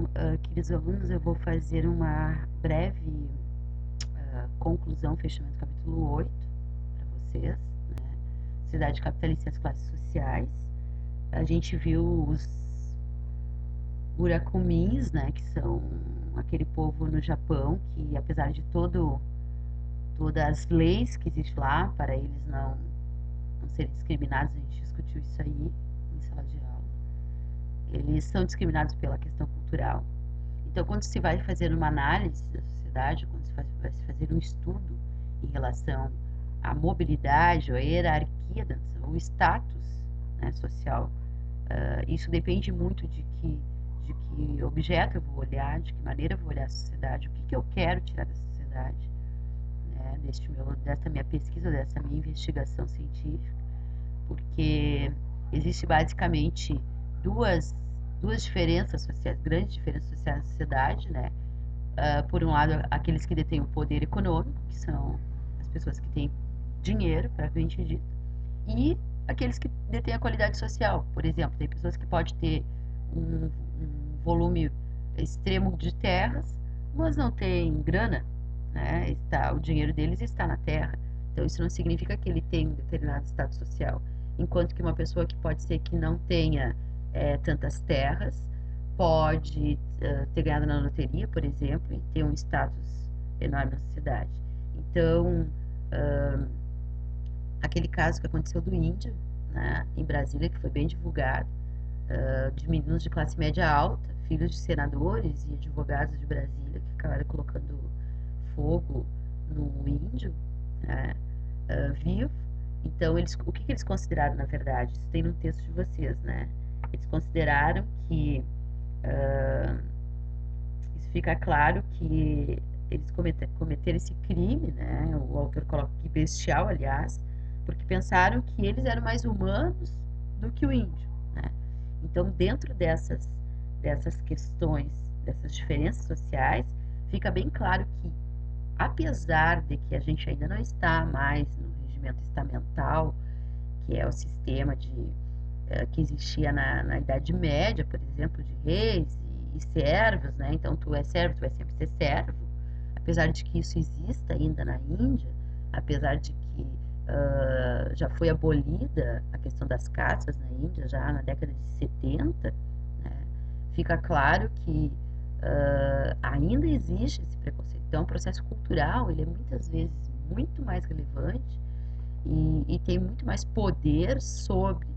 Então, queridos alunos, eu vou fazer uma breve conclusão, fechamento do capítulo 8 para vocês, né? Sociedade capitalista e as classes sociais. A gente viu os Burakumins, né, que são aquele povo no Japão que, apesar de todas as leis que existem lá, para eles não serem discriminados, a gente discutiu isso aí em sala de aula. Eles são discriminados pela questão cultural. Então, quando se vai fazer uma análise da sociedade, quando se vai se fazer um estudo em relação à mobilidade, ou à hierarquia, o status, né, social, isso depende muito de que objeto eu vou olhar, de que maneira eu vou olhar a sociedade, o que eu quero tirar da sociedade, né, dessa minha pesquisa, dessa minha investigação científica, porque existe basicamente duas diferenças sociais, grandes diferenças sociais na sociedade, né? Por um lado, aqueles que detêm o poder econômico, que são as pessoas que têm dinheiro, propriamente dito, e aqueles que detêm a qualidade social. Por exemplo, tem pessoas que podem ter um volume extremo de terras, mas não têm grana, né? O dinheiro deles está na terra. Então, isso não significa que ele tem um determinado status social. Enquanto que uma pessoa que pode ser que não tenha tantas terras, pode ter ganhado na loteria, por exemplo, e ter um status enorme na sociedade. Então, aquele caso que aconteceu do índio, né, em Brasília, que foi bem divulgado, de meninos de classe média alta, filhos de senadores e advogados de Brasília, que acabaram colocando fogo no índio, né, vivo. Então, o que eles consideraram, na verdade? Isso tem no texto de vocês, né? Eles consideraram que isso fica claro que eles cometeram esse crime, né? O autor coloca aqui bestial, aliás, porque pensaram que eles eram mais humanos do que o índio, né? Então, dentro dessas questões, dessas diferenças sociais, fica bem claro que, apesar de que a gente ainda não está mais no regimento estamental, que é o sistema que existia na Idade Média, por exemplo, de reis e servos, né? Então, tu é servo, tu vai sempre ser servo. Apesar de que isso exista ainda na Índia, apesar de que já foi abolida a questão das castas na Índia, já na década de 70, né? Fica claro que ainda existe esse preconceito. Então, o processo cultural, ele é muitas vezes muito mais relevante e tem muito mais poder sobre,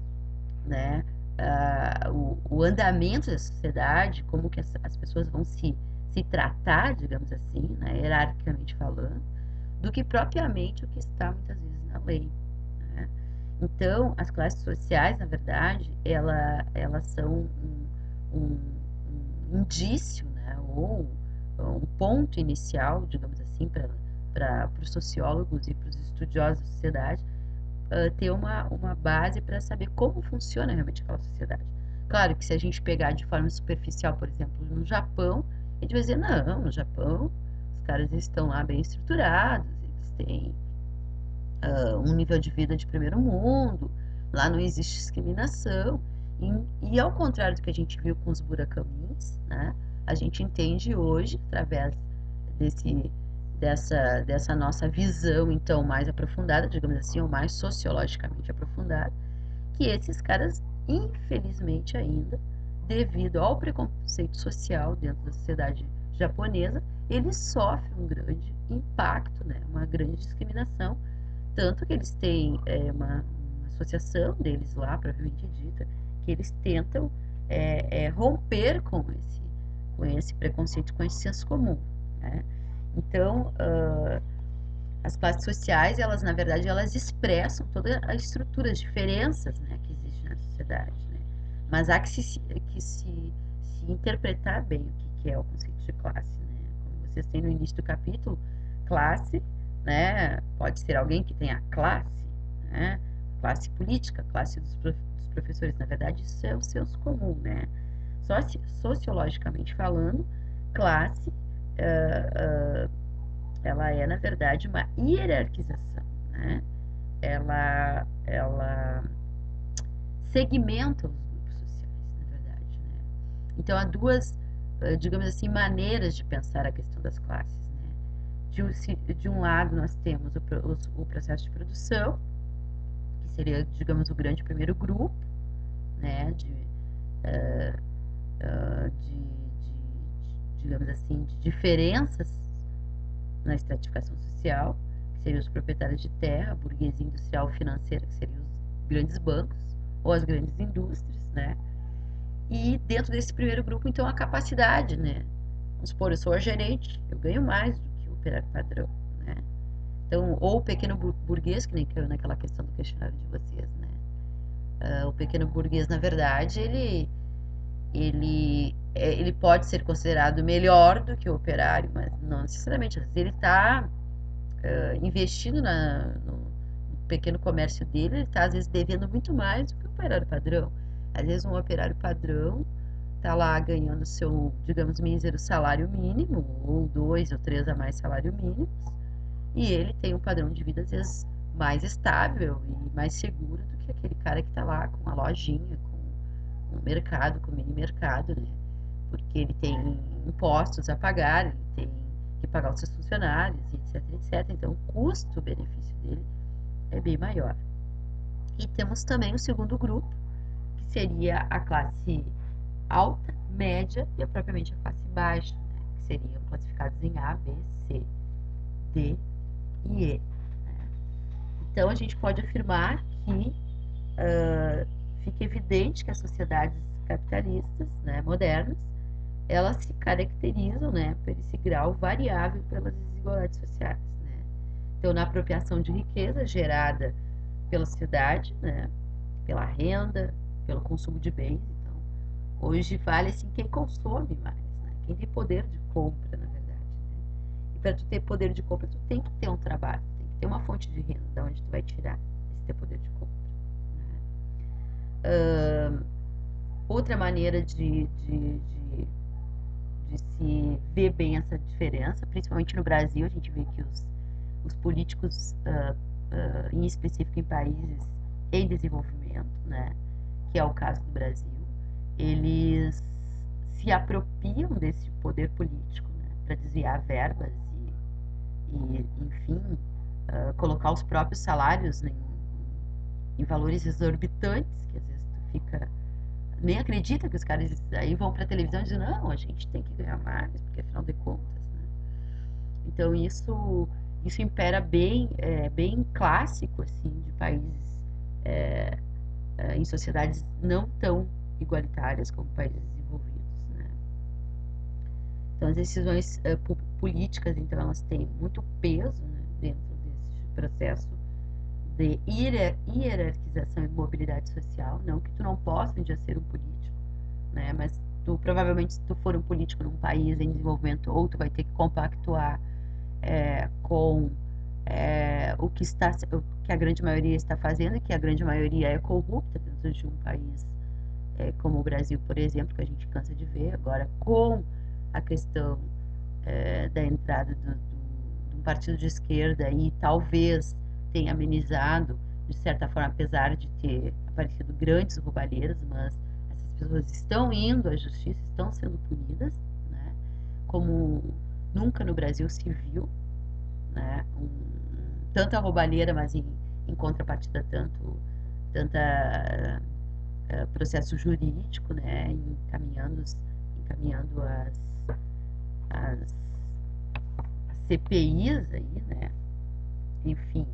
né, o andamento da sociedade, como que as pessoas vão se tratar, digamos assim, né, hierarquicamente falando, do que propriamente o que está muitas vezes na lei, né? Então, as classes sociais, na verdade, elas são um indício, né, ou um ponto inicial, digamos assim, para os sociólogos e para os estudiosos da sociedade, ter uma base para saber como funciona realmente aquela sociedade. Claro que se a gente pegar de forma superficial, por exemplo, no Japão, a gente vai dizer, não, no Japão os caras estão lá bem estruturados, eles têm um nível de vida de primeiro mundo, lá não existe discriminação, e ao contrário do que a gente viu com os Burakamins, né, a gente entende hoje, através dessa nossa visão, então, mais aprofundada, digamos assim, ou mais sociologicamente aprofundada, que esses caras, infelizmente ainda, devido ao preconceito social dentro da sociedade japonesa, eles sofrem um grande impacto, né, uma grande discriminação, tanto que eles têm uma associação deles lá, propriamente dita, que eles tentam romper com esse preconceito, com esse senso comum, né? Então, as classes sociais, elas, na verdade, elas expressam toda a estrutura, as diferenças, né, que existem na sociedade, né? Mas há que se interpretar bem o que é o conceito de classe, né? Como vocês têm no início do capítulo, classe, né, pode ser alguém que tenha classe, né? Classe política, classe dos professores, na verdade, isso é o senso comum, né? Só sociologicamente falando, classe ela é, na verdade, uma hierarquização, né? Ela segmenta os grupos sociais, na verdade, né? Então, há duas digamos assim, maneiras de pensar a questão das classes, né? De um lado, nós temos o processo de produção, que seria, digamos, o grande primeiro grupo, né, digamos assim, de diferenças na estratificação social, que seriam os proprietários de terra, a burguesia industrial financeira, que seriam os grandes bancos ou as grandes indústrias, né? E dentro desse primeiro grupo, então, a capacidade, né? Vamos supor, eu sou a gerente, eu ganho mais do que o operário padrão, né? Então, ou o pequeno burguês, que nem caiu naquela questão do questionário de vocês, né? O pequeno burguês, na verdade, ele pode ser considerado melhor do que o operário, mas não necessariamente. Às vezes ele está investindo no pequeno comércio dele, ele está, às vezes, devendo muito mais do que o operário padrão. Às vezes, um operário padrão está lá ganhando seu, digamos, mísero salário mínimo, ou 2 ou 3 a mais salário mínimos, e ele tem um padrão de vida, às vezes, mais estável e mais seguro do que aquele cara que está lá com uma lojinha, com um mercado, com um mini mercado, né? Porque ele tem impostos a pagar, ele tem que pagar os seus funcionários, etc, etc. Então, o custo-benefício dele é bem maior. E temos também o segundo grupo, que seria a classe alta, média e propriamente a classe baixa, né? Que seriam classificados em A, B, C, D e E. Né? Então, a gente pode afirmar que fica evidente que as sociedades capitalistas, né, modernas, elas se caracterizam, né, por esse grau variável pelas desigualdades sociais, né? Então, na apropriação de riqueza gerada pela sociedade, né, pela renda, pelo consumo de bens. Então, hoje vale assim quem consome mais, né? Quem tem poder de compra, na verdade. Né? E para tu ter poder de compra, tu tem que ter um trabalho, tem que ter uma fonte de renda, de onde tu vai tirar esse teu poder de compra. Né? Outra maneira de se ver bem essa diferença, principalmente no Brasil, a gente vê que os políticos, em específico em países em desenvolvimento, né, que é o caso do Brasil, eles se apropriam desse poder político, né, para desviar verbas enfim, colocar os próprios salários em valores exorbitantes, que às vezes tu fica nem acredita que os caras aí vão para a televisão e dizem, não, a gente tem que ganhar mais, porque afinal de contas, né? Então isso impera bem clássico assim de países em sociedades não tão igualitárias como países desenvolvidos, né? Então as decisões políticas, então elas têm muito peso, né, dentro desse processo de hierarquização e mobilidade social, não que tu não possa um dia ser um político, né? Mas tu provavelmente, se tu for um político num país em desenvolvimento, ou tu vai ter que compactuar com o que a grande maioria está fazendo, e que a grande maioria é corrupta dentro de um país como o Brasil, por exemplo, que a gente cansa de ver agora, com a questão da entrada de um partido de esquerda e talvez tenha amenizado, de certa forma, apesar de ter aparecido grandes roubalheiras, mas essas pessoas estão indo à justiça, estão sendo punidas, né? Como nunca no Brasil se viu, né? Tanta roubalheira, mas em contrapartida tanta processo jurídico, né? Encaminhando as CPIs aí, né? Enfim.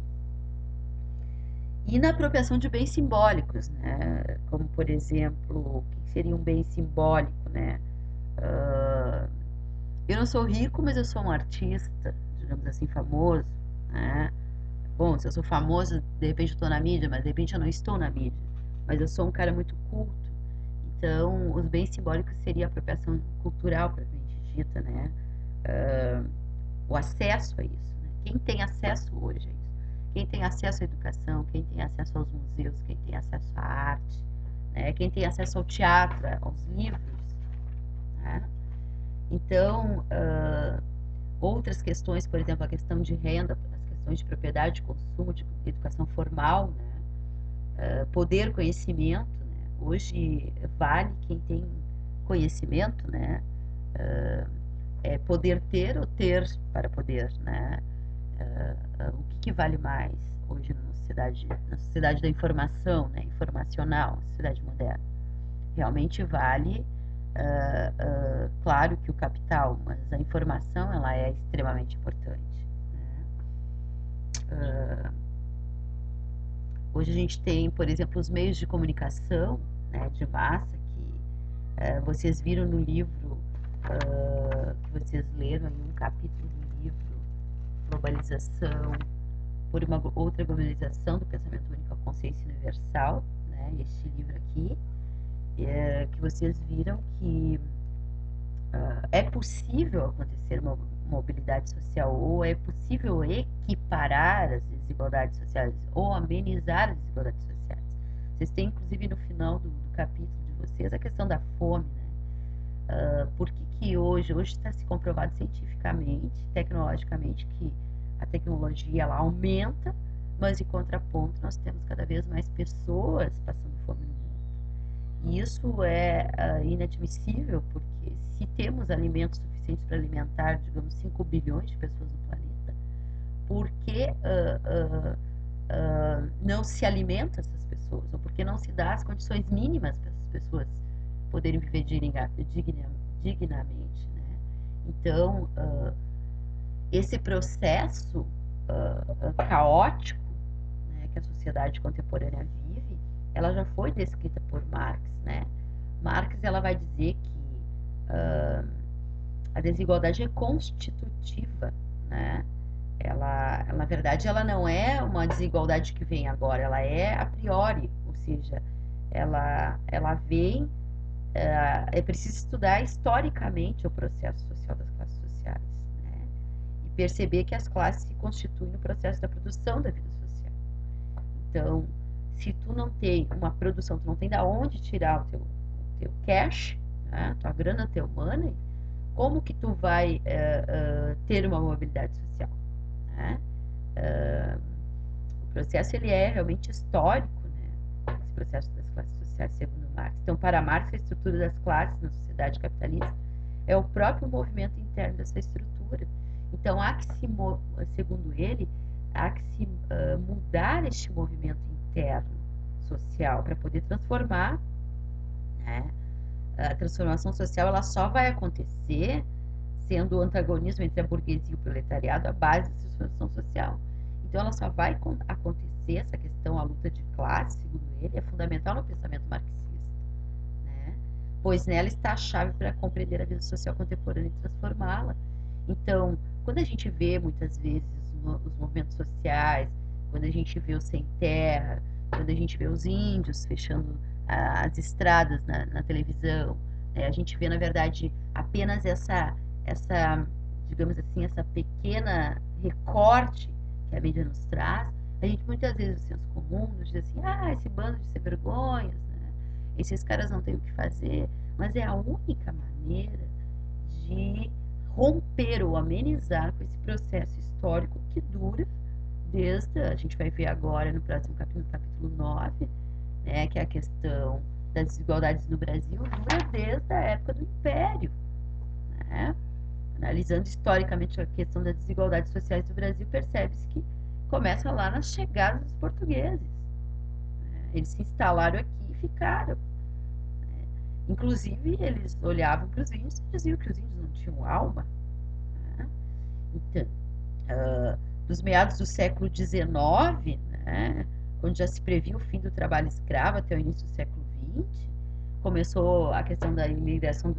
E na apropriação de bens simbólicos, né? Como, por exemplo, o que seria um bem simbólico, né? Eu não sou rico, mas eu sou um artista, digamos assim, famoso, né? Bom, se eu sou famoso, de repente eu estou na mídia, mas de repente eu não estou na mídia. Mas eu sou um cara muito culto. Então, os bens simbólicos seria a apropriação cultural, propriamente dita, né? O acesso a isso, né? Quem tem acesso hoje a isso? Quem tem acesso à educação, quem tem acesso aos museus, quem tem acesso à arte, né? Quem tem acesso ao teatro, aos livros, né? Então, outras questões, por exemplo, a questão de renda, as questões de propriedade, de consumo, de educação formal, né? Poder, conhecimento, né? Hoje vale quem tem conhecimento, né? É poder ter ou ter para poder, né? O que vale mais hoje na sociedade da informação, né? Informacional, sociedade moderna? Realmente vale, claro que o capital, mas a informação ela é extremamente importante, né? Hoje a gente tem, por exemplo, os meios de comunicação, né, de massa, que vocês viram no livro, que vocês leram em um capítulo do livro, Globalização, por uma outra globalização do pensamento único à consciência universal, né, este livro aqui, que vocês viram que é possível acontecer uma mobilidade social, ou é possível equiparar as desigualdades sociais, ou amenizar as desigualdades sociais. Vocês têm, inclusive, no final do capítulo de vocês, a questão da fome, né? Por que hoje está se comprovado cientificamente, tecnologicamente, que a tecnologia ela aumenta, mas em contraponto nós temos cada vez mais pessoas passando fome no mundo. E isso é inadmissível, porque se temos alimentos suficientes para alimentar, digamos, 5 bilhões de pessoas no planeta, por que não se alimenta essas pessoas? Ou por que não se dá as condições mínimas para essas pessoas poderem viver dignamente, né? Então, esse processo caótico, né, que a sociedade contemporânea vive, ela já foi descrita por Marx, né? Marx ela vai dizer que a desigualdade é constitutiva, né? Ela, na verdade, ela não é uma desigualdade que vem agora, ela é a priori, ou seja, ela vem, é preciso estudar historicamente o processo social das classes sociais, né? E perceber que as classes se constituem no processo da produção da vida social. Então, se tu não tem uma produção, tu não tem da onde tirar o teu cash, né, tua grana, teu money, como que tu vai ter uma mobilidade social, né? O processo ele é realmente histórico, né? Esse processo das classes sociais, segundo Marx. Então, para Marx, a estrutura das classes na sociedade capitalista é o próprio movimento interno dessa estrutura. Então, há que se, segundo ele, há que se mudar este movimento interno social para poder transformar, né? A transformação social ela só vai acontecer sendo o antagonismo entre a burguesia e o proletariado a base da transformação social. Então, ela só vai acontecer, essa questão, a luta de classe, segundo ele, é fundamental no pensamento marxista, né? Pois nela está a chave para compreender a vida social contemporânea e transformá-la. Então, quando a gente vê, muitas vezes, os movimentos sociais, quando a gente vê o sem terra, quando a gente vê os índios fechando as estradas na televisão, né? A gente vê, na verdade, apenas essa, digamos assim, essa pequena recorte que a mídia nos traz. A gente muitas vezes, o senso comum, nos diz assim, esse bando de sem vergonhas, né? Esses caras não têm o que fazer, mas é a única maneira de romper ou amenizar com esse processo histórico que dura desde, a gente vai ver agora no próximo capítulo, capítulo 9, né, que é a questão das desigualdades no Brasil, dura desde a época do Império, né? Analisando historicamente a questão das desigualdades sociais do Brasil, percebe-se que começa lá nas chegadas dos portugueses, né? Eles se instalaram aqui e ficaram, né? Inclusive, eles olhavam para os índios e diziam que os índios não tinham alma, né? Então, dos meados do século XIX, né, quando já se previa o fim do trabalho escravo até o início do século XX, começou a questão da imigração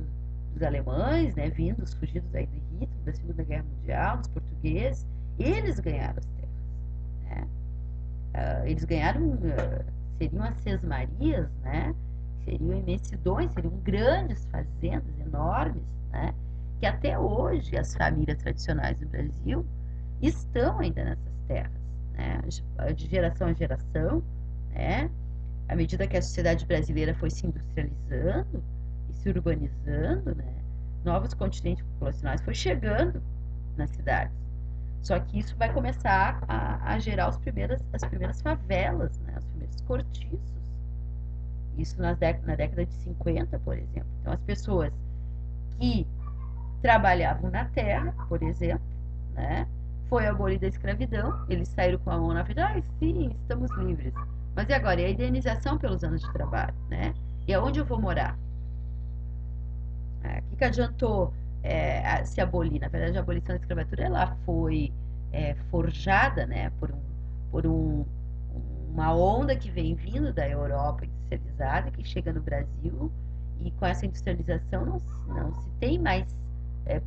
dos alemães, né, vindos, fugidos aí do Hitler, da Segunda Guerra Mundial, dos portugueses, eles ganharam as terras, né? Eles ganharam, seriam as sesmarias, né? Seriam imensidões, seriam grandes fazendas enormes, né? Que até hoje as famílias tradicionais do Brasil estão ainda nessas terras, né? De geração em geração, né? À medida que a sociedade brasileira foi se industrializando e se urbanizando, né? Novos continentes populacionais foram chegando nas cidades. Só que isso vai começar a gerar as primeiras favelas, né? Os primeiros cortiços. Isso na década de 50, por exemplo. Então, as pessoas que trabalhavam na terra, por exemplo, né? Foi abolida a escravidão, eles saíram com a mão na frente, sim, estamos livres. Mas e agora? E a indenização pelos anos de trabalho, né? E aonde eu vou morar? O que adiantou se abolir? Na verdade, a abolição da escravatura ela foi forjada, né, por uma onda que vem vindo da Europa industrializada, que chega no Brasil, e com essa industrialização não se tem mais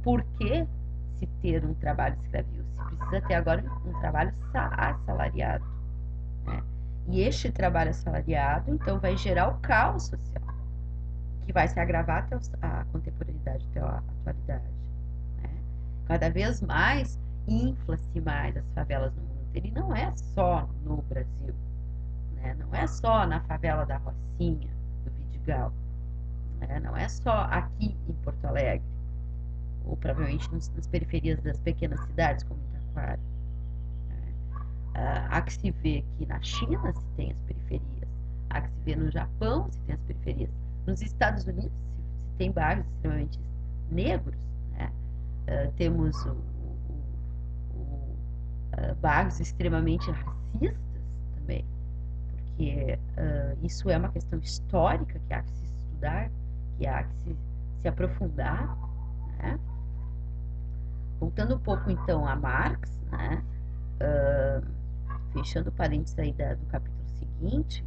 por que se ter um trabalho escravio. Se precisa ter agora um trabalho assalariado, né? E este trabalho assalariado, então, vai gerar o caos social, que vai se agravar até a contemporaneidade, até a atualidade, né? Cada vez mais infla-se mais as favelas no mundo inteiro, e não é só no Brasil, né? Não é só na favela da Rocinha, do Vidigal, né? Não é só aqui em Porto Alegre, ou provavelmente nas periferias das pequenas cidades, como Itaquara. Há que se vê que na China se tem as periferias, há que se vê no Japão se tem as periferias, nos Estados Unidos se tem bairros extremamente negros, né? Temos bairros extremamente racistas também, porque isso é uma questão histórica que há que se estudar, que há que se aprofundar, né? Voltando um pouco então a Marx, né? Fechando o parênteses aí do capítulo seguinte,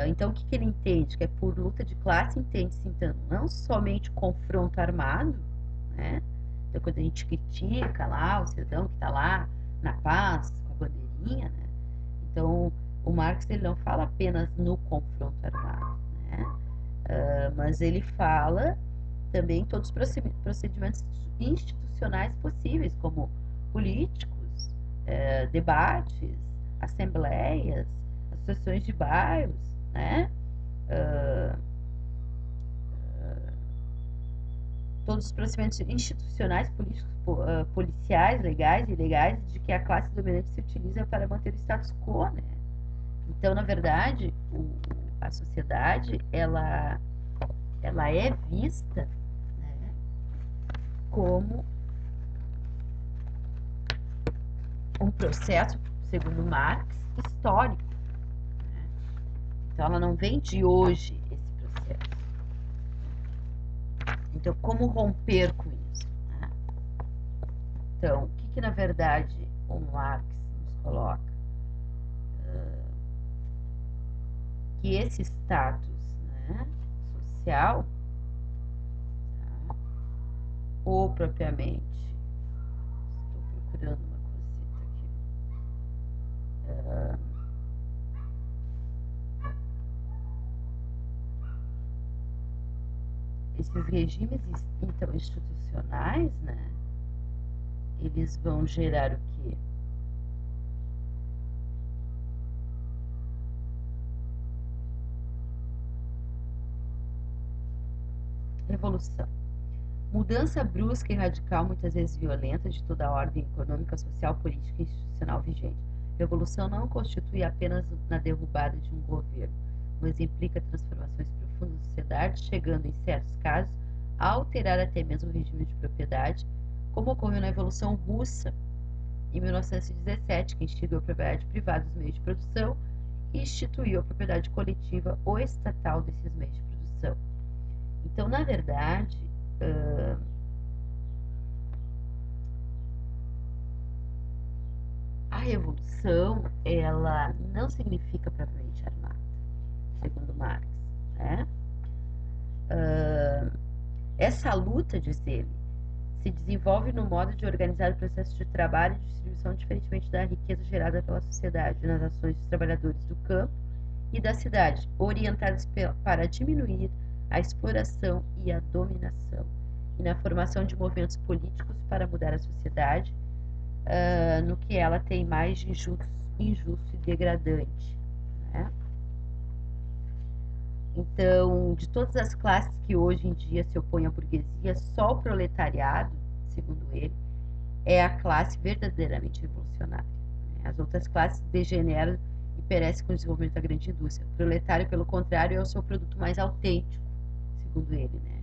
então o que ele entende? Que é por luta de classe, entende-se então não somente confronto armado, né? Então quando a gente critica lá o cidadão que está lá na paz, com a bandeirinha, né? Então o Marx ele não fala apenas no confronto armado, né? Mas ele fala também todos os procedimentos institucionais possíveis, como políticos, debates, assembleias, associações de bairros, né? Todos os procedimentos institucionais, políticos, policiais, legais e ilegais, de que a classe dominante se utiliza para manter o status quo, né? Então, na verdade, a sociedade, ela é vista, né, como um processo, segundo Marx, histórico, né? Então, ela não vem de hoje, esse processo. Então, como romper com isso, né? Então, o que na verdade o Marx nos coloca? Que esse status, né, social, tá? Ou propriamente, estou procurando uma cosita aqui, esses regimes então institucionais, né, eles vão gerar o quê? Revolução. Mudança brusca e radical, muitas vezes violenta, de toda a ordem econômica, social, política e institucional vigente. Revolução não constitui apenas na derrubada de um governo, mas implica transformações profundas da sociedade, chegando, em certos casos, a alterar até mesmo o regime de propriedade, como ocorreu na Revolução Russa, em 1917, que instituiu a propriedade privada dos meios de produção e instituiu a propriedade coletiva ou estatal desses meios de produção. Então, na verdade, a revolução, ela não significa propriamente armada, segundo Marx, né? Essa luta, diz ele, se desenvolve no modo de organizar o processo de trabalho e distribuição diferentemente da riqueza gerada pela sociedade, nas ações dos trabalhadores do campo e da cidade, orientadas para diminuir a exploração e a dominação, e na formação de movimentos políticos para mudar a sociedade, no que ela tem mais de injusto e degradante, né? Então, de todas as classes que hoje em dia se opõem à burguesia, só o proletariado, segundo ele, é a classe verdadeiramente revolucionária, né? As outras classes degeneram e perecem com o desenvolvimento da grande indústria. O proletário, pelo contrário, é o seu produto mais autêntico, segundo ele, né?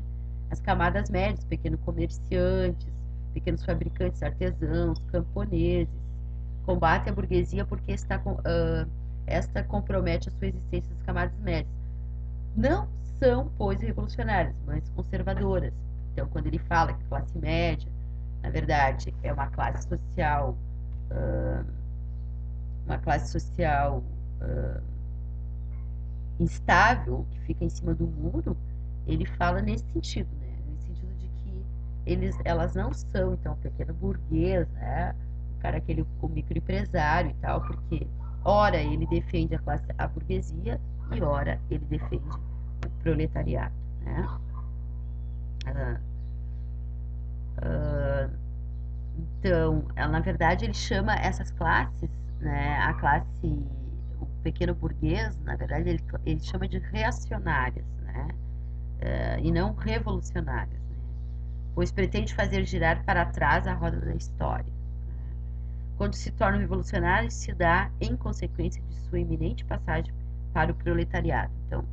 As camadas médias, pequenos comerciantes, pequenos fabricantes, artesãos, camponeses. Combate a burguesia porque esta compromete a sua existência das camadas médias. Não são, pois, revolucionárias, mas conservadoras. Então, quando ele fala que a classe média, na verdade, é uma classe social instável, que fica em cima do muro, ele fala nesse sentido, né? Nesse sentido de que elas não são, então, o pequeno burguês, né? O cara, o microempresário e tal, porque ora ele defende a burguesia e ora ele defende o proletariado, né? Então, na verdade, ele chama essas classes, né, o pequeno burguês, na verdade, ele chama de reacionárias, né, e não revolucionárias, né, pois pretende fazer girar para trás a roda da história. Né. Quando se torna revolucionário, se dá em consequência de sua iminente passagem para o proletariado. Então,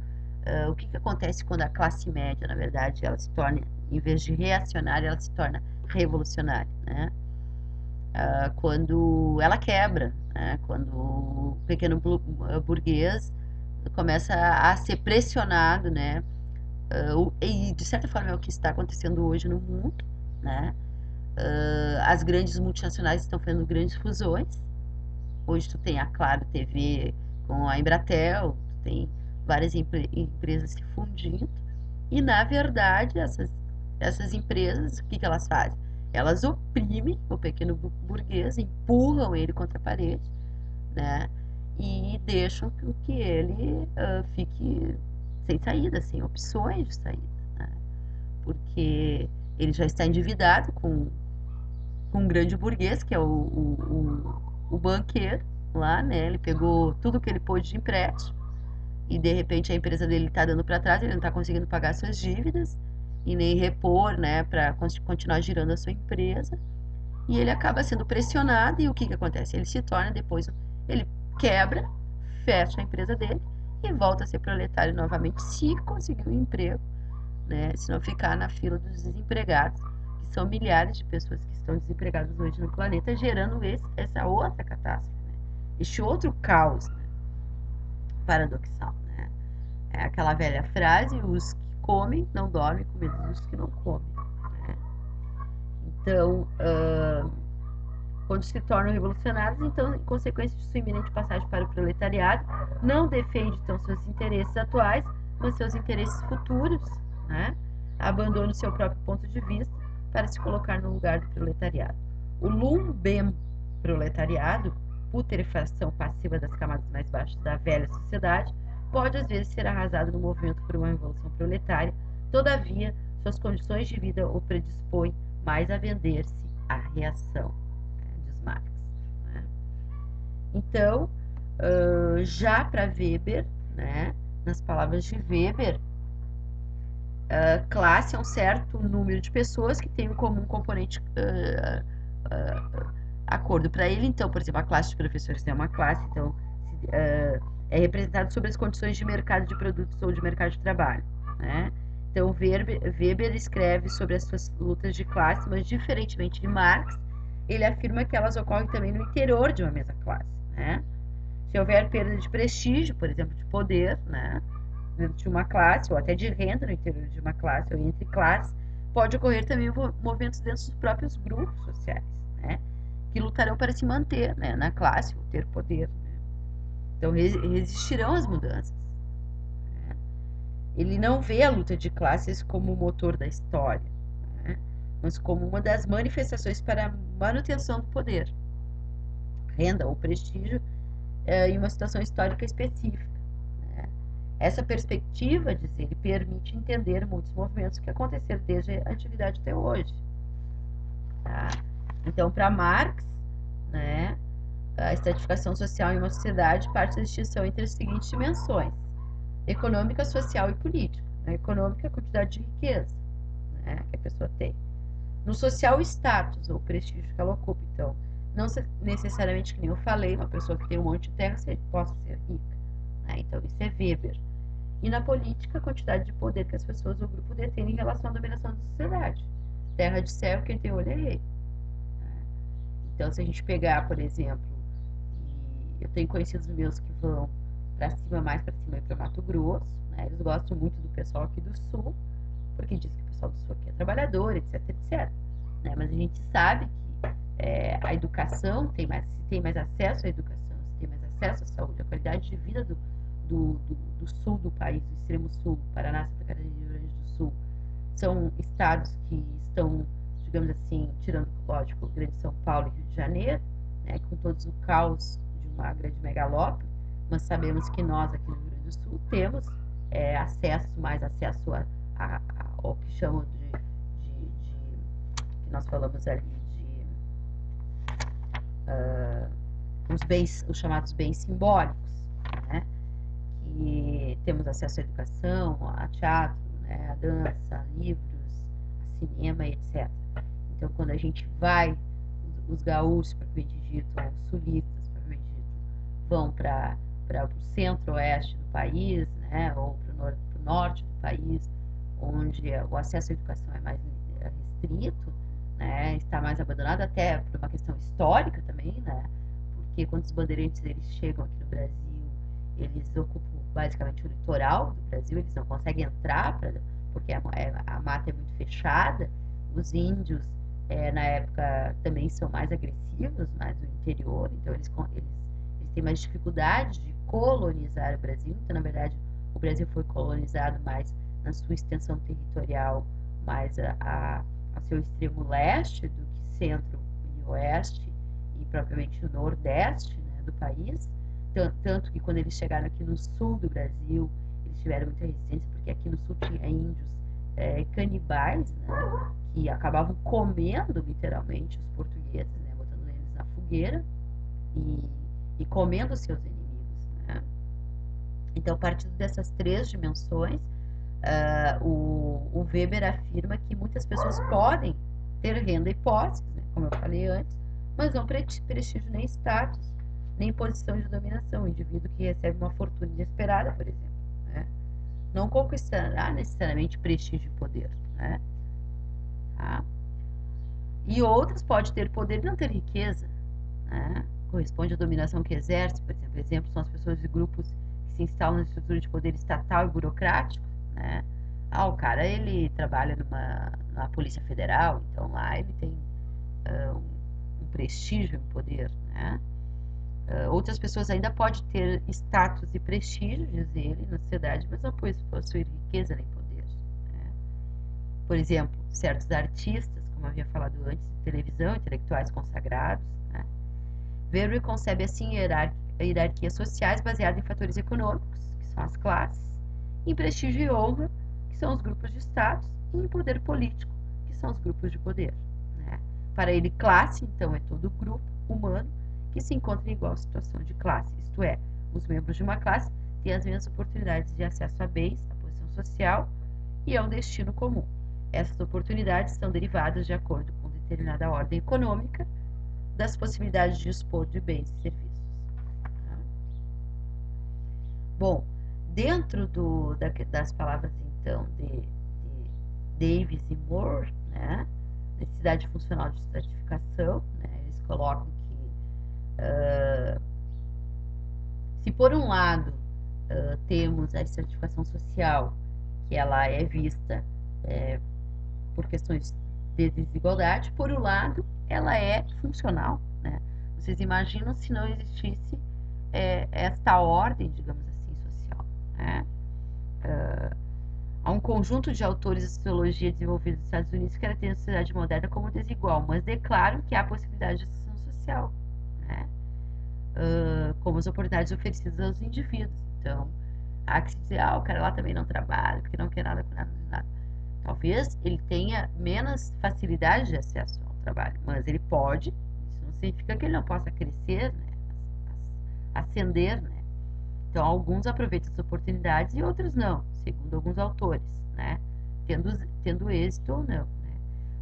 o que acontece quando a classe média, na verdade, ela se torna, em vez de reacionária, ela se torna revolucionária, né? Quando ela quebra, né? Quando o pequeno burguês começa a ser pressionado, né? E de certa forma é o que está acontecendo hoje no mundo, né? As grandes multinacionais estão fazendo grandes fusões. Hoje tu tem a Claro TV com a Embratel, tu tem várias empresas se fundindo, e na verdade essas empresas, o que elas fazem? Elas oprimem o pequeno burguês, empurram ele contra a parede, né? E deixam que ele fique sem saída, sem opções de saída, né? Porque ele já está endividado com um grande burguês, que é o banqueiro lá, né? Ele pegou tudo que ele pôde de empréstimo e de repente a empresa dele está dando para trás, ele não está conseguindo pagar suas dívidas e nem repor, né, para continuar girando a sua empresa. E ele acaba sendo pressionado e o que acontece? Ele se torna depois, ele quebra, fecha a empresa dele e volta a ser proletário novamente se conseguir um emprego, né? Se não ficar na fila dos desempregados, que são milhares de pessoas que estão desempregadas hoje no planeta, gerando essa outra catástrofe, né? Este outro caos, né? Paradoxal, né? É aquela velha frase: os que comem não dormem com medo dos que não comem, né? Então, quando se tornam revolucionários, então, em consequência de sua iminente passagem para o proletariado, não defende então seus interesses atuais, mas seus interesses futuros, né? Abandona o seu próprio ponto de vista para se colocar no lugar do proletariado. O lumbem proletariado, putrefação passiva das camadas mais baixas da velha sociedade, pode às vezes ser arrasado no movimento por uma revolução proletária, todavia, suas condições de vida o predispõem mais a vender-se à reação, diz Marx, né? Então, já para Weber, né, nas palavras de Weber, classe é um certo número de pessoas que tem um comum componente acordo. Para ele, então, por exemplo, a classe de professores é uma classe, então é representada sobre as condições de mercado de produtos ou de mercado de trabalho, né? Então, Weber escreve sobre as suas lutas de classe, mas diferentemente de Marx, ele afirma que elas ocorrem também no interior de uma mesma classe, né? Se houver perda de prestígio, por exemplo, de poder, né, dentro de uma classe, ou até de renda no interior de uma classe, ou entre classes, pode ocorrer também movimentos dentro dos próprios grupos sociais, né, que lutarão para se manter, né, na classe, ou ter poder, né. Então, resistirão às mudanças, né. Ele não vê a luta de classes como o motor da história, né, mas como uma das manifestações para a manutenção do poder, renda ou prestígio em uma situação histórica específica, né. Essa perspectiva, diz ele, permite entender muitos movimentos que aconteceram desde a antiguidade até hoje. Tá? Então, para Marx, né, a estratificação social em uma sociedade parte da distinção entre as seguintes dimensões: econômica, social e política. Na econômica, a quantidade de riqueza, né, que a pessoa tem. No social, o status ou prestígio que ela ocupa. Então, não necessariamente, que nem eu falei, uma pessoa que tem um monte de terra possa ser rica, né? Então, isso é Weber. e na política a quantidade de poder que as pessoas do grupo detêm em relação à dominação da sociedade. Terra de céu, quem tem olho é rei. Então, se a gente pegar, por exemplo, e eu tenho conhecidos meus que vão para cima, mais para cima, e para Mato Grosso, né? Eles gostam muito do pessoal aqui do Sul, porque diz que o pessoal do Sul aqui é trabalhador, etc, etc. Né? Mas a gente sabe que a educação, se tem mais acesso à educação, se tem mais acesso à saúde, a qualidade de vida do sul do país, do extremo sul, Paraná, Santa Catarina e Rio Grande do Sul, são estados que estão, digamos assim, tirando, lógico, o Grande São Paulo e Rio de Janeiro, né, com todos o caos de uma grande megalópole, mas sabemos que nós aqui no Rio Grande do Sul temos mais acesso ao que chamam que nós falamos ali de os chamados bens simbólicos, né? Que temos acesso à educação, a teatro, né? A dança, a livros, a cinema, etc. Então, quando a gente vai, os gaúchos, propriamente dito, ou os sulistas, propriamente dito, vão para o centro-oeste do país, né? Ou para o norte do país, onde o acesso à educação é mais restrito, né? Está mais abandonado, até por uma questão histórica também, né? Porque quando os bandeirantes eles chegam aqui no Brasil, eles ocupam basicamente o litoral do Brasil, eles não conseguem entrar, porque a mata é muito fechada. Os índios, na época, também são mais agressivos, mais no interior, então eles têm mais dificuldade de colonizar o Brasil. Então, na verdade, o Brasil foi colonizado mais na sua extensão territorial, mais a seu extremo leste do que centro e oeste, e propriamente o nordeste, né, do país. Tanto que quando eles chegaram aqui no sul do Brasil, eles tiveram muita resistência, porque aqui no sul tinha índios canibais, né, que acabavam comendo literalmente os portugueses, né, botando eles na fogueira e comendo seus inimigos, né? Então, partindo dessas três dimensões, o Weber afirma que muitas pessoas podem ter renda e posses, né, como eu falei antes, mas não prestígio nem status, nem posição de dominação. O indivíduo que recebe uma fortuna inesperada, por exemplo, né, não conquistará necessariamente prestígio e poder, né? Tá? E outras pode ter poder e não ter riqueza, né? Corresponde à dominação que exerce, por exemplo. Exemplos são as pessoas de grupos que se instalam na estrutura de poder estatal e burocrático, né? O cara, ele trabalha na Polícia Federal, então lá ele tem um prestígio, um poder, né? Outras pessoas ainda podem ter status e prestígio, diz ele, na sociedade, mas não possuir riqueza nem poder, né? Por exemplo, certos artistas, como eu havia falado antes, de televisão, intelectuais consagrados, né? Weber concebe assim hierarquias sociais baseadas em fatores econômicos, que são as classes, em prestígio e honra, que são os grupos de status, e em poder político, que são os grupos de poder, né? Para ele, classe, então, é todo grupo humano que se encontra em igual situação de classe, isto é, os membros de uma classe têm as mesmas oportunidades de acesso a bens, a posição social e a um destino comum. Essas oportunidades são derivadas de acordo com determinada ordem econômica das possibilidades de dispor de bens e serviços. Tá? Bom, dentro das palavras, então, de Davis e Moore, né, necessidade funcional de estratificação, né, eles colocam que se por um lado temos a estratificação social, que ela é vista por questões de desigualdade, por um lado ela é funcional, né? Vocês imaginam se não existisse esta ordem, digamos assim, social, né? Há um conjunto de autores de sociologia desenvolvidos nos Estados Unidos que caracterizam a sociedade moderna como desigual, mas declaram que há possibilidade de assistência social, né? Como as oportunidades oferecidas aos indivíduos. Então, há que se dizer, o cara lá também não trabalha, porque não quer nada com nada de nada. Talvez ele tenha menos facilidade de acesso ao trabalho, mas ele pode, isso não significa que ele não possa crescer, né, ascender, né? Então, alguns aproveitam as oportunidades e outros não, segundo alguns autores, né? Tendo êxito ou não, né?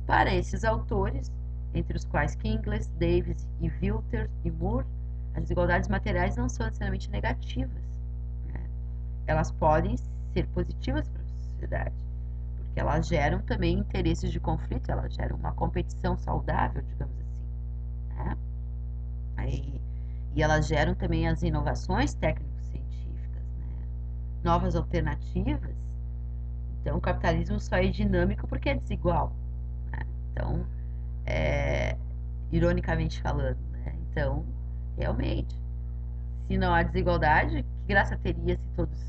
Para esses autores, entre os quais Kingsley, Davis e Wilter e Moore, as desigualdades materiais não são necessariamente negativas, né? Elas podem ser positivas para a sociedade, porque elas geram também interesses de conflito, elas geram uma competição saudável, digamos assim, né? E elas geram também as inovações técnico-científicas, né? Novas alternativas. Então, o capitalismo só é dinâmico porque é desigual, né? Então, ironicamente falando, né? Então, realmente, se não há desigualdade, que graça teria se todos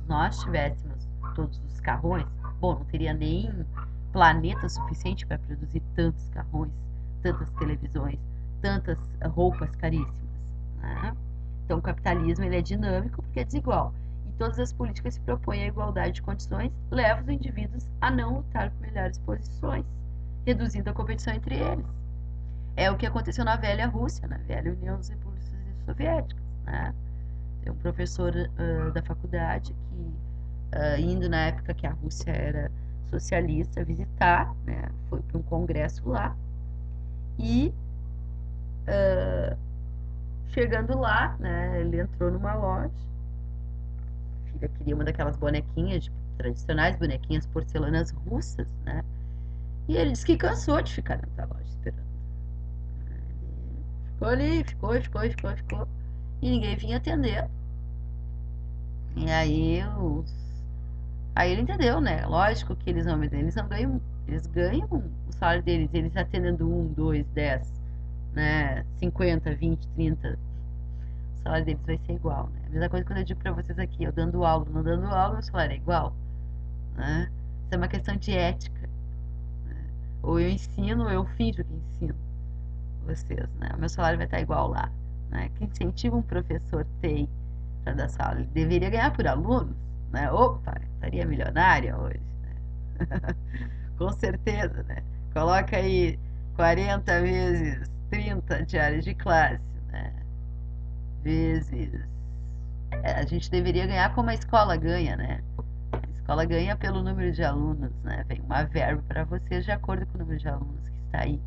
nós tivéssemos todos os carrões? Bom, não teria nem planeta suficiente para produzir tantos carrões, tantas televisões, tantas roupas caríssimas, né? Então, o capitalismo ele é dinâmico porque é desigual. E todas as políticas que se propõem a igualdade de condições levam os indivíduos a não lutar por melhores posições, reduzindo a competição entre eles. É o que aconteceu na velha Rússia, na velha União das Repúblicas Soviéticas, né? Tem um professor da faculdade que, indo na época que a Rússia era socialista, visitar, né? Foi para um congresso lá e, chegando lá, né? Ele entrou numa loja, a filha queria uma daquelas bonequinhas, tradicionais bonequinhas porcelanas russas, né? E ele disse que cansou de ficar dentro da loja esperando. Ele ficou ali, ficou, e ninguém vinha atender. E aí ele entendeu, né? Lógico que eles não ganham, eles ganham o salário deles, eles atendendo 2, 10, né? 50, 20, 30, o salário deles vai ser igual, né? A mesma coisa quando eu digo pra vocês aqui, eu dando aula, não dando aula, meu salário é igual, né? Isso é uma questão de ética, né? Ou eu ensino, ou eu finjo que ensino vocês, né? O meu salário vai estar igual lá, né? Que incentivo um professor tem para dar aula? Ele deveria ganhar por alunos, né? Opa, estaria milionária hoje, né? Com certeza, né? Coloca aí 40 vezes 30 diárias de classe, né? Vezes. A gente deveria ganhar como a escola ganha, né? A escola ganha pelo número de alunos, né? Vem uma verba para vocês de acordo com o número de alunos que está aí,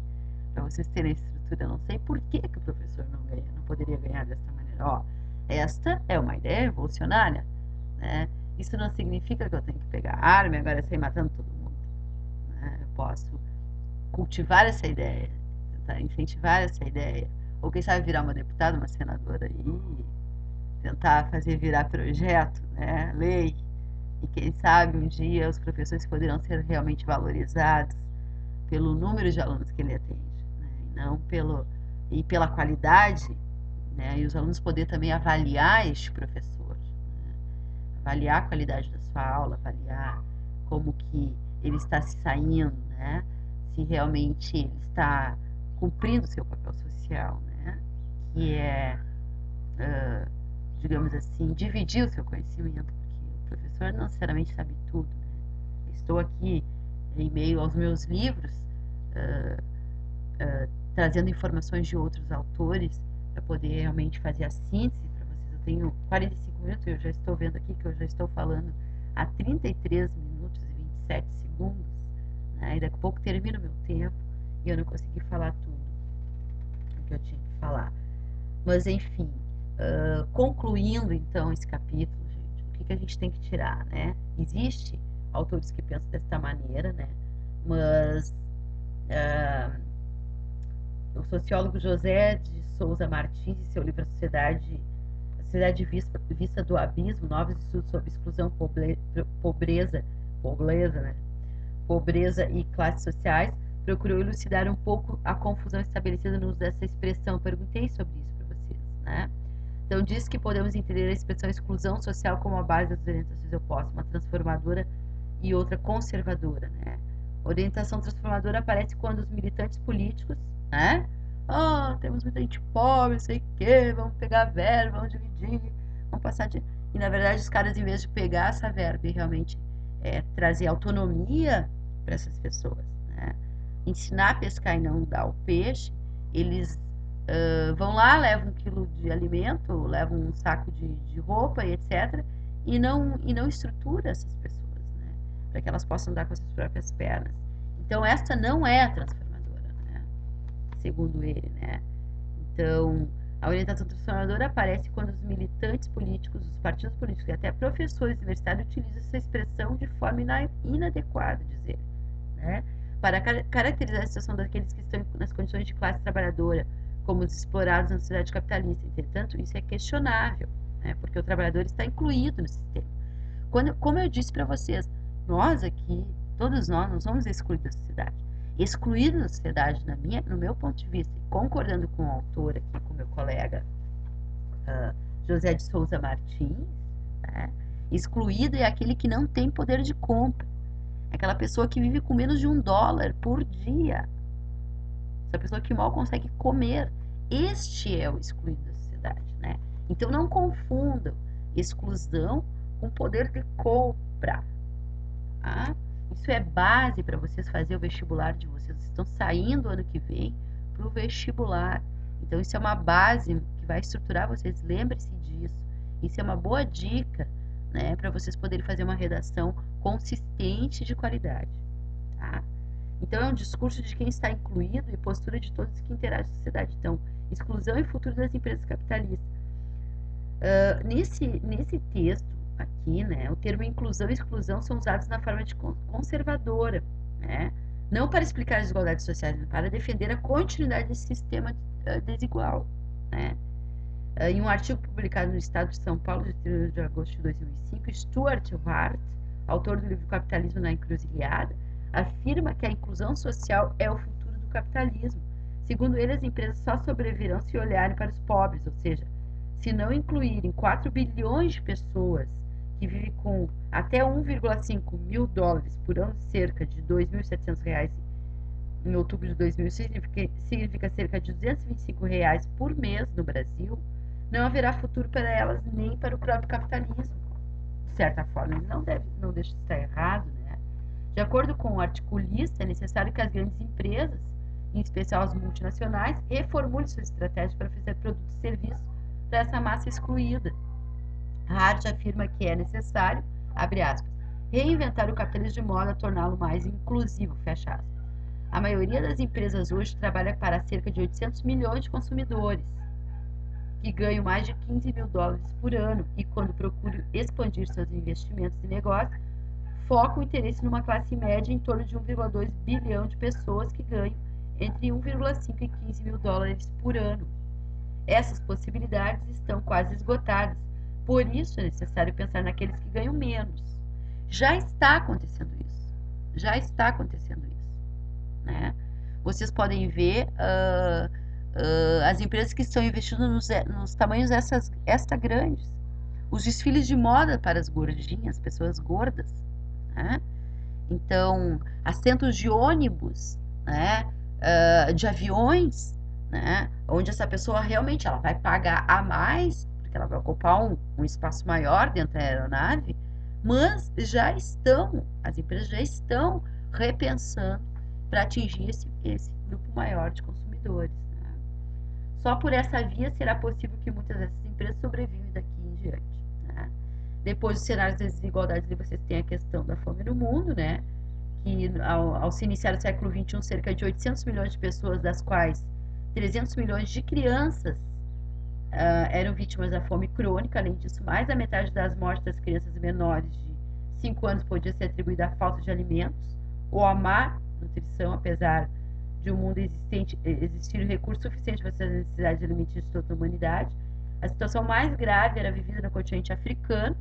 para vocês terem estrutura. Eu não sei por que o professor não ganha, não poderia ganhar desta maneira. Ó, esta é uma ideia revolucionária, né? Isso não significa que eu tenho que pegar arma e agora sair matando todo mundo, né? Eu posso cultivar essa ideia, tentar incentivar essa ideia, ou quem sabe virar uma deputada, uma senadora aí, tentar fazer virar projeto, né? Lei. E quem sabe um dia os professores poderão ser realmente valorizados pelo número de alunos que ele atende, né? E não pela qualidade, né? E os alunos poder também avaliar este professor, né? Avaliar a qualidade da sua aula, avaliar como que ele está se saindo, né? Se realmente ele está cumprindo o seu papel social, né? Que é, digamos assim, dividir o seu conhecimento, porque o professor não necessariamente sabe tudo, né? Estou aqui em meio aos meus livros, trazendo informações de outros autores para poder realmente fazer a síntese para vocês. Eu tenho 45 minutos e eu já estou vendo aqui que eu já estou falando há 33 minutos e 27 segundos, né? E daqui a pouco termina o meu tempo e eu não consegui falar tudo o que eu tinha que falar. Mas, enfim, concluindo então esse capítulo, gente, o que a gente tem que tirar, né? Existe autores que pensam desta maneira, né? Mas o sociólogo José de Souza Martins, em seu livro A Sociedade Vista do Abismo, novos estudos sobre exclusão, né? Pobreza e classes sociais, procurou elucidar um pouco a confusão estabelecida no uso dessa expressão. Eu perguntei sobre isso para vocês, né? Então, diz que podemos entender a expressão exclusão social como a base das orientações opostas, uma transformadora e outra conservadora, né? Orientação transformadora aparece quando os militantes políticos, né? Temos muita gente pobre, sei o quê, vamos pegar verba, vamos dividir, vamos passar de... E, na verdade, os caras, em vez de pegar essa verba e realmente trazer autonomia para essas pessoas, né? Ensinar a pescar e não dar o peixe, eles vão lá, levam 1 quilo de alimento, levam um saco de roupa e etc. E não estrutura essas pessoas, né? Para que elas possam andar com as suas próprias pernas. Então, esta não é a transformadora, né? Segundo ele, né? Então, A orientação transformadora aparece quando os militantes políticos, os partidos políticos e até professores universitários utilizam essa expressão de forma inadequada, dizer, né? Para caracterizar a situação daqueles que estão nas condições de classe trabalhadora, como os explorados na sociedade capitalista. Entretanto, isso é questionável, né? Porque o trabalhador está incluído no sistema. Como eu disse para vocês, nós aqui, todos nós, não somos excluídos da sociedade. Excluídos da sociedade, no meu ponto de vista, concordando com o autor aqui, com o meu colega José de Souza Martins, né? Excluído é aquele que não tem poder de compra. Aquela pessoa que vive com menos de $1 por dia. Essa pessoa que mal consegue comer. Este é o excluído da sociedade, né? Então não confundam exclusão com poder de compra. Tá? Isso é base para vocês fazer o vestibular de vocês. Vocês estão saindo ano que vem para o vestibular. Então isso é uma base que vai estruturar vocês. Lembre-se disso. Isso é uma boa dica, né, para vocês poderem fazer uma redação consistente de qualidade. Tá? Então é um discurso de quem está incluído e postura de todos que interagem com a sociedade. Então, exclusão e futuro das empresas capitalistas. Nesse texto aqui, né, o termo inclusão e exclusão são usados na forma de conservadora, né? Não para explicar as desigualdades sociais, mas para defender a continuidade desse sistema desigual, né? Em um artigo publicado no Estado de São Paulo, de 3 de agosto de 2005, Stuart Hart, autor do livro Capitalismo na Encruzilhada, afirma que a inclusão social é o futuro do capitalismo. Segundo ele, as empresas só sobreviverão se olharem para os pobres, ou seja, se não incluírem 4 bilhões de pessoas que vivem com até 1,5 mil dólares por ano, cerca de R$ 2.700 em outubro de 2000, significa cerca de R$ 225 por mês no Brasil, não haverá futuro para elas nem para o próprio capitalismo. De certa forma, ele não deixa de estar errado, né? De acordo com o articulista, é necessário que as grandes empresas, em especial as multinacionais, reformulem suas estratégias para oferecer produtos e serviços para essa massa excluída. Hart afirma que é necessário, abre aspas, reinventar o capitalismo de modo a torná-lo mais inclusivo, fecha aspas. A maioria das empresas hoje trabalha para cerca de 800 milhões de consumidores, que ganham mais de 15 mil dólares por ano e, quando procuram expandir seus investimentos e negócios, focam o interesse numa classe média em torno de 1,2 bilhão de pessoas que ganham entre 1,5 e 15 mil dólares por ano. Essas possibilidades estão quase esgotadas, por isso é necessário pensar naqueles que ganham menos. Já está acontecendo isso. Já está acontecendo isso. Né? Vocês podem ver as empresas que estão investindo nos tamanhos extra grandes. Os desfiles de moda para as gordinhas, pessoas gordas. Né? Então, assentos de ônibus, né? De aviões, né? Onde essa pessoa realmente ela vai pagar a mais, porque ela vai ocupar um espaço maior dentro da aeronave, mas as empresas já estão repensando para atingir esse grupo maior de consumidores. Né? Só por essa via será possível que muitas dessas empresas sobrevivem daqui em diante. Né? Depois dos cenários das desigualdades, vocês têm a questão da fome no mundo, né? Que ao se iniciar o século XXI, cerca de 800 milhões de pessoas, das quais 300 milhões de crianças eram vítimas da fome crônica. Além disso, mais da metade das mortes das crianças menores de 5 anos podia ser atribuída à falta de alimentos ou à má nutrição, apesar de um mundo existir recurso suficiente para satisfazer as necessidades alimentícias de toda a humanidade. A situação mais grave era vivida no continente africano,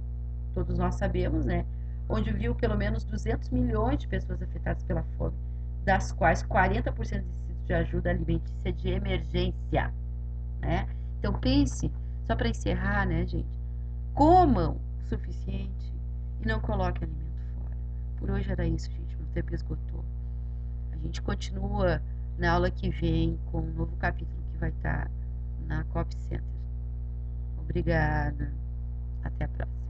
todos nós sabemos, né? Onde viu pelo menos 200 milhões de pessoas afetadas pela fome, das quais 40% necessitam de ajuda alimentícia de emergência, né? Então pense, só para encerrar, né, gente? Comam o suficiente e não coloquem alimento fora. Por hoje era isso, gente. Meu tempo esgotou. A gente continua na aula que vem com um novo capítulo que vai estar na COP Center. Obrigada. Até a próxima.